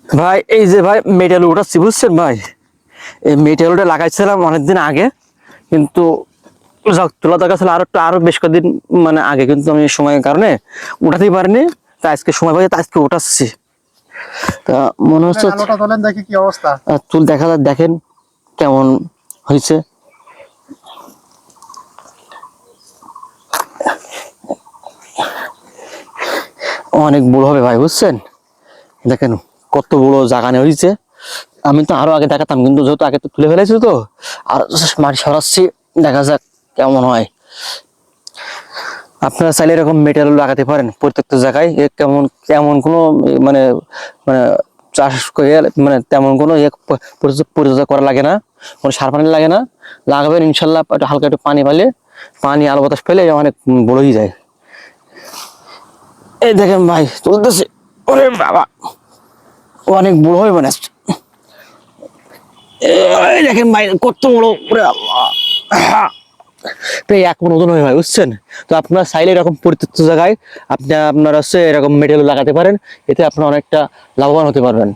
ভাই এই যে ভাই মেটাল উঠাচ্ছি বুঝছেন ভাই, এই মেটালটা লাগাইছিলাম অনেকদিন আগে, কিন্তু যাক তোলা দরকার ছিল আরো বেশ কয়েকদিন মানে আগে, কিন্তু আমি সময়ের কারণে উঠাতেই পারিনি। তা আজকে সময় পাই, তা আজকে উঠাচ্ছি। তা মনে হচ্ছে আলোটা তোলেন দেখি কি অবস্থা। চুল দেখা যায়, দেখেন কেমন হয়েছে। অনেক বড় হবে ভাই বুঝছেন, দেখেন কত বড় জাগানে হয়েছে। আমি তো আরো আগে দেখাতাম, কিন্তু যেহেতু আগে তো তুলে ফেলেছি, তো আর মাটি সরাচ্ছি, দেখা যাক কেমন হয়। আপনারা চাইলে এরকম মেটেরিয়াল লাগাতে পারেন প্রত্যেকটা জায়গায়। এ কেমন তেমন কোনো মানে মানে চাষ করে মানে তেমন কোনো পরিচর্যা করা লাগে না, কোনো সার পানি লাগে না। লাগাবেন ইনশাল্লাহ, একটু হালকা একটু পানি পালে, পানি আলো বাতাস পেলে অনেক বড় হয়ে যায়। এই দেখেন ভাই চলতেছে, ওরে বাবা অনেক বড় হবে মানে। এই দেখেন ভাই কত বড়, ওরে আল্লাহ, প্রায় 1 মণ ওজন হয় ভাই বুঝছেন। তো আপনার চাইলে এরকম পরিত্যক্ত জায়গায় আপনারা হচ্ছে এরকম মেটেরিয়াল লাগাতে পারেন, এতে আপনারা অনেকটা লাভবান হতে পারবেন।